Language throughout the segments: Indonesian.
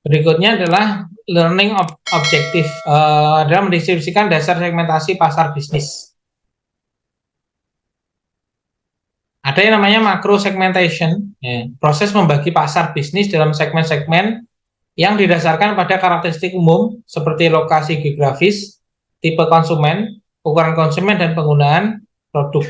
Berikutnya adalah learning objective, adalah mendistribusikan dasar segmentasi pasar bisnis. Ada yang namanya macro segmentation, proses membagi pasar bisnis dalam segmen-segmen yang didasarkan pada karakteristik umum seperti lokasi geografis, tipe konsumen, ukuran konsumen, dan penggunaan produk.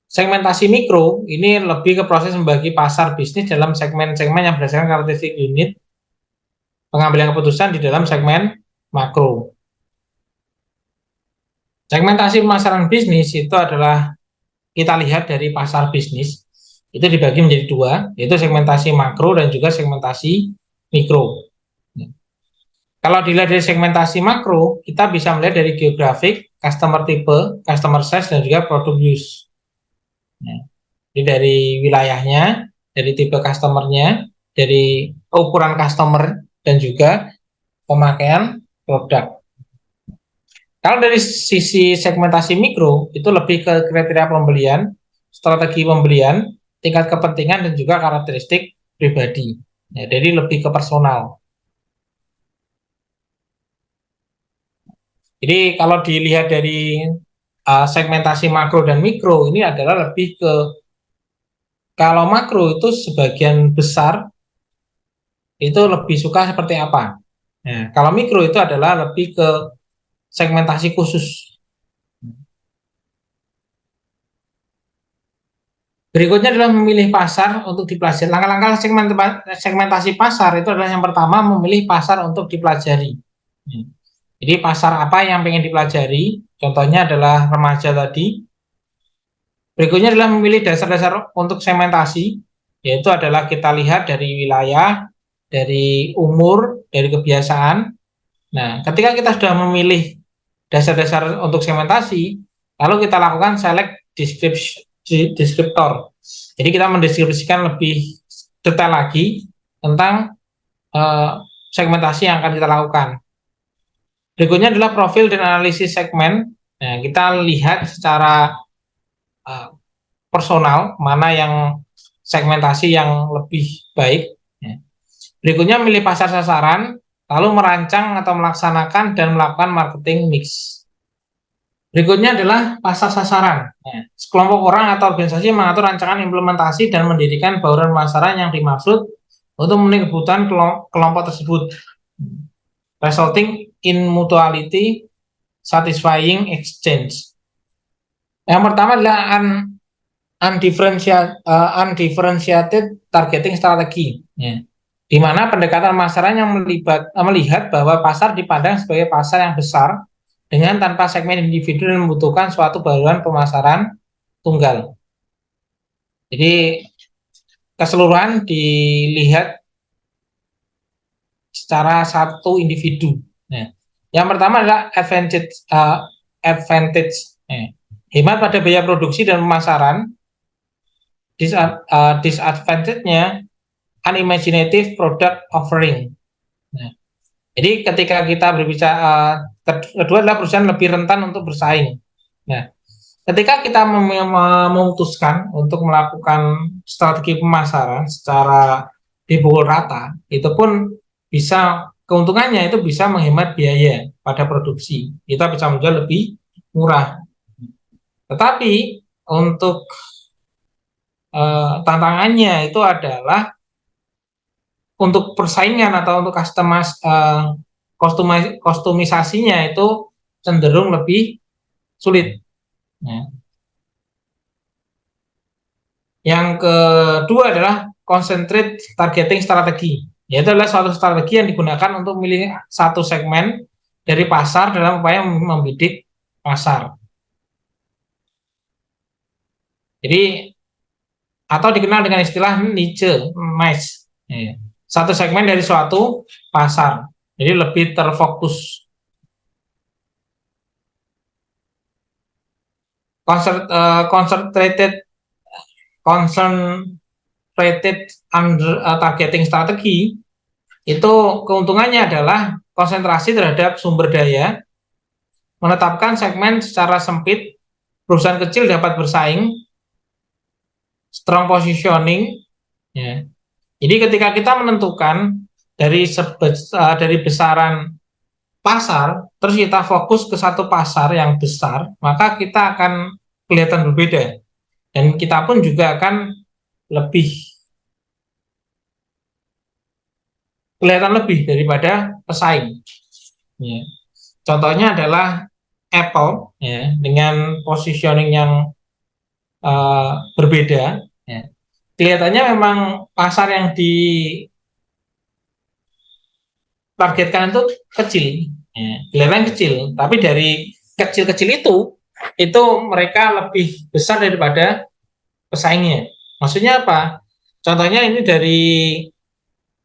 Segmentasi mikro ini lebih ke proses membagi pasar bisnis dalam segmen-segmen yang berdasarkan karakteristik unit pengambilan keputusan di dalam segmen makro. Segmentasi pemasaran bisnis itu adalah kita lihat dari pasar bisnis itu dibagi menjadi dua, yaitu segmentasi makro dan juga segmentasi mikro. Kalau dilihat dari segmentasi makro, kita bisa melihat dari geografik, customer type, customer size, dan juga product use. Jadi dari wilayahnya, dari tipe customernya, dari ukuran customer, dan juga pemakaian produk. Kalau dari sisi segmentasi mikro, itu lebih ke kriteria pembelian, strategi pembelian, tingkat kepentingan, dan juga karakteristik pribadi. Jadi lebih ke personal. Jadi kalau dilihat dari segmentasi makro dan mikro, ini adalah lebih ke, kalau makro itu sebagian besar itu lebih suka seperti apa. Nah, kalau mikro itu adalah lebih ke segmentasi khusus. Berikutnya adalah memilih pasar untuk dipelajari. Langkah-langkah segmentasi pasar itu adalah yang pertama, memilih pasar untuk dipelajari. Jadi pasar apa yang ingin dipelajari? Contohnya adalah remaja tadi. Berikutnya adalah memilih dasar-dasar untuk segmentasi, yaitu adalah kita lihat dari wilayah, dari umur, dari kebiasaan. Nah, ketika kita sudah memilih dasar-dasar untuk segmentasi, lalu kita lakukan select descriptor. Jadi kita mendeskripsikan lebih detail lagi tentang segmentasi yang akan kita lakukan. Berikutnya adalah profil dan analisis segmen. Nah, kita lihat secara personal mana yang segmentasi yang lebih baik. Berikutnya milih pasar sasaran, lalu merancang atau melaksanakan dan melakukan marketing mix. Berikutnya adalah pasar sasaran. Sekelompok orang atau organisasi mengatur rancangan implementasi dan mendirikan bauran pemasaran yang dimaksud untuk memenuhi kebutuhan kelompok tersebut, resulting in mutuality satisfying exchange. Yang pertama adalah undifferentiated targeting strategi, di mana pendekatan pemasaran yang melihat bahwa pasar dipandang sebagai pasar yang besar dengan tanpa segmen individu dan membutuhkan suatu bauran pemasaran tunggal. Jadi keseluruhan dilihat secara satu individu. Yang pertama adalah advantage. Hemat pada biaya produksi dan pemasaran. Disadvantage-nya unimaginative product offering. Jadi ketika kita berbicara, kedua adalah perusahaan lebih rentan untuk bersaing. Nah, ketika kita memutuskan untuk melakukan strategi pemasaran secara dipukul rata, itu pun bisa, keuntungannya itu bisa menghemat biaya pada produksi. Kita bisa menjual lebih murah. Tetapi untuk tantangannya itu adalah untuk persaingan atau untuk kostumisasinya itu cenderung lebih sulit. Yang kedua adalah concentrate targeting strategi, yaitu adalah suatu strategi yang digunakan untuk memilih satu segmen dari pasar dalam upaya membidik pasar. Jadi atau dikenal dengan istilah niche match, satu segmen dari suatu pasar, jadi lebih terfokus. Concentrated targeting strategi itu keuntungannya adalah konsentrasi terhadap sumber daya, menetapkan segmen secara sempit, perusahaan kecil dapat bersaing, strong positioning, Ya. Jadi ketika kita menentukan dari besaran pasar, terus kita fokus ke satu pasar yang besar, maka kita akan kelihatan berbeda. Dan kita pun juga akan lebih kelihatan lebih daripada pesaing. Ya. Contohnya adalah Apple, ya, dengan positioning yang berbeda. Ya. Kelihatannya memang pasar yang ditargetkan itu kecil, ya, kelihatan kecil, tapi dari kecil-kecil itu mereka lebih besar daripada pesaingnya. Maksudnya apa? Contohnya ini dari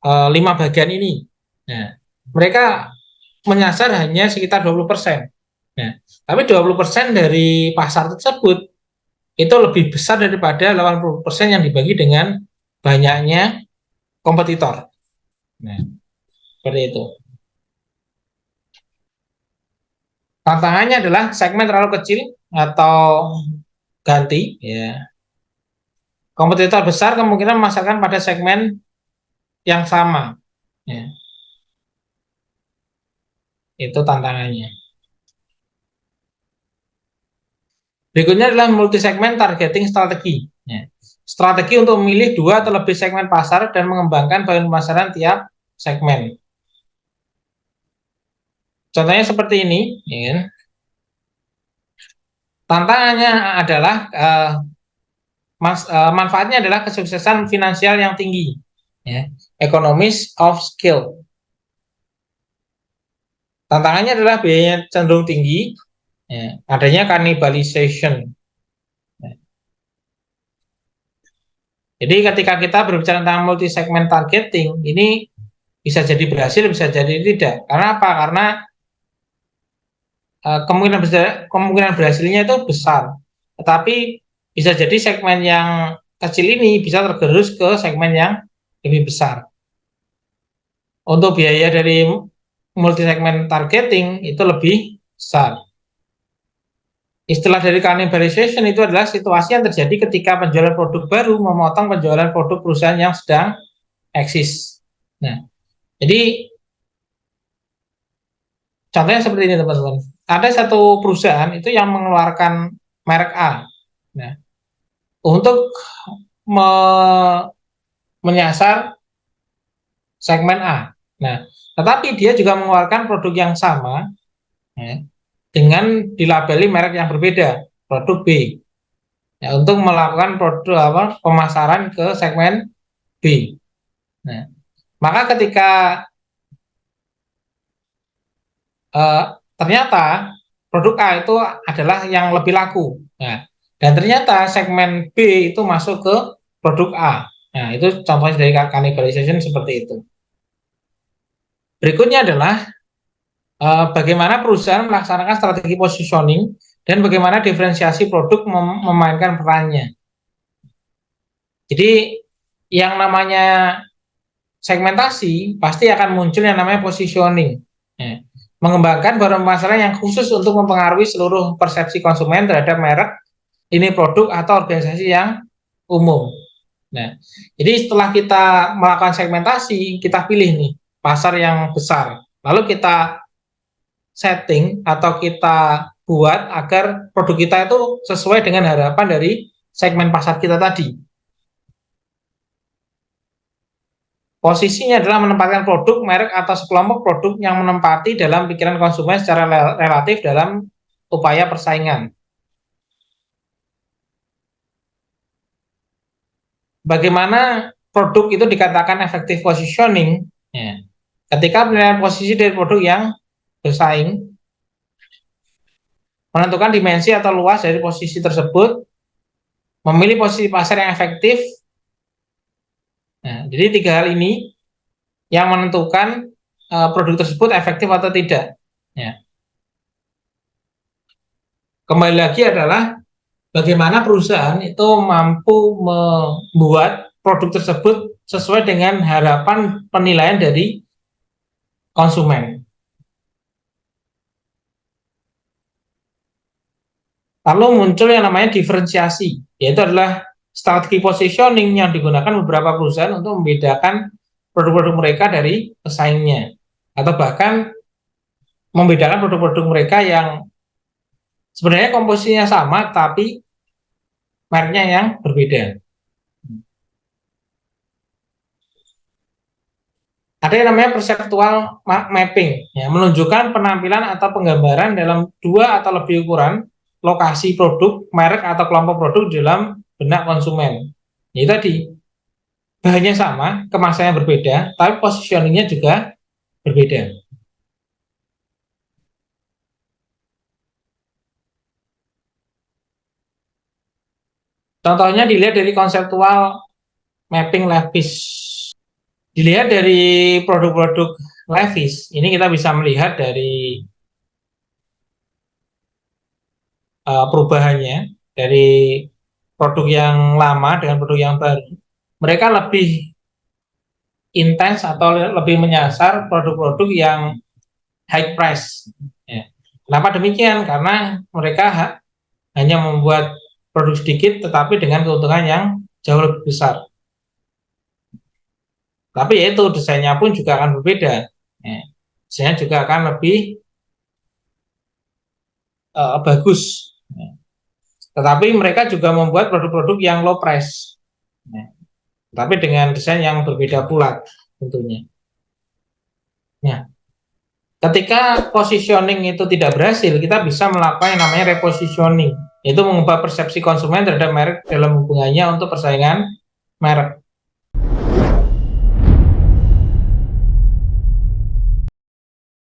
5 bagian ini. Nah, mereka menyasar hanya sekitar 20%. Nah, tapi 20% dari pasar tersebut itu lebih besar daripada 80% yang dibagi dengan banyaknya kompetitor. Nah, seperti itu. Tantangannya adalah segmen terlalu kecil atau ganti, ya. Kompetitor besar kemungkinan memasarkan pada segmen yang sama, ya. Itu tantangannya. Berikutnya adalah multi segmen targeting strategi. Ya. Strategi untuk memilih 2 atau lebih segmen pasar dan mengembangkan bahan pemasaran tiap segmen. Contohnya seperti ini, ya. Tantangannya adalah manfaatnya adalah kesuksesan finansial yang tinggi, ya. Economies of scale. Tantangannya adalah biayanya cenderung tinggi, ya. Adanya cannibalization. Ya. Jadi ketika kita berbicara tentang multi segment targeting, ini bisa jadi berhasil, bisa jadi tidak. Karena apa? Karena kemungkinan berhasilnya itu besar. Tetapi bisa jadi segmen yang kecil ini bisa tergerus ke segmen yang lebih besar. Untuk biaya dari multi segment targeting itu lebih besar. Istilah dari cannibalization itu adalah situasi yang terjadi ketika penjualan produk baru memotong penjualan produk perusahaan yang sedang eksis. Nah, jadi contohnya seperti ini teman-teman. Ada satu perusahaan itu yang mengeluarkan merek A. Nah, untuk me menyasar segmen A. Nah, tetapi dia juga mengeluarkan produk yang sama, ya, dengan dilabeli merek yang berbeda, produk B. Ya, untuk melakukan pemasaran ke segmen B. Nah, maka ketika eh, ternyata produk A itu adalah yang lebih laku. Nah, dan ternyata segmen B itu masuk ke produk A. Nah, itu contohnya dari cannibalization seperti itu. Berikutnya adalah bagaimana perusahaan melaksanakan strategi positioning dan bagaimana diferensiasi produk memainkan perannya. Jadi yang namanya segmentasi pasti akan muncul yang namanya positioning. Ya. Mengembangkan barang pemasaran yang khusus untuk mempengaruhi seluruh persepsi konsumen terhadap merek, ini produk atau organisasi yang umum. Nah, jadi setelah kita melakukan segmentasi, kita pilih nih pasar yang besar. Lalu kita setting atau kita buat agar produk kita itu sesuai dengan harapan dari segmen pasar kita tadi. Posisinya adalah menempatkan produk, merek, atau sekelompok produk yang menempati dalam pikiran konsumen secara relatif dalam upaya persaingan. Bagaimana produk itu dikatakan effective positioning? Ya. Ketika penilaian posisi dari produk yang bersaing, menentukan dimensi atau luas dari posisi tersebut, memilih posisi pasar yang efektif. Nah, jadi 3 hal ini yang menentukan produk tersebut efektif atau tidak. Ya. Kembali lagi adalah bagaimana perusahaan itu mampu membuat produk tersebut sesuai dengan harapan penilaian dari konsumen. Lalu muncul yang namanya diferensiasi, yaitu adalah strategi positioning yang digunakan beberapa perusahaan untuk membedakan produk-produk mereka dari pesaingnya, atau bahkan membedakan produk-produk mereka yang sebenarnya komposisinya sama tapi mereknya yang berbeda. Ada yang namanya perceptual mapping, ya, menunjukkan penampilan atau penggambaran dalam dua atau lebih ukuran, lokasi produk, merek atau kelompok produk dalam benak konsumen. Ini tadi, bahannya sama, kemasannya berbeda, tapi positioningnya juga berbeda. Contohnya dilihat dari konseptual mapping Levi's. Dilihat dari produk-produk Levi's, ini kita bisa melihat dari perubahannya dari produk yang lama dengan produk yang baru. Mereka lebih intens atau lebih menyasar produk-produk yang high price. Ya. Kenapa demikian? Karena mereka hanya membuat produk sedikit tetapi dengan keuntungan yang jauh lebih besar. Tapi itu desainnya pun juga akan berbeda. Ya. Desainnya juga akan lebih bagus. Ya. Tetapi mereka juga membuat produk-produk yang low price. Ya. Tapi dengan desain yang berbeda pula tentunya. Ya. Ketika positioning itu tidak berhasil, kita bisa melakukan yang namanya repositioning, yaitu mengubah persepsi konsumen terhadap merek dalam hubungannya untuk persaingan merek.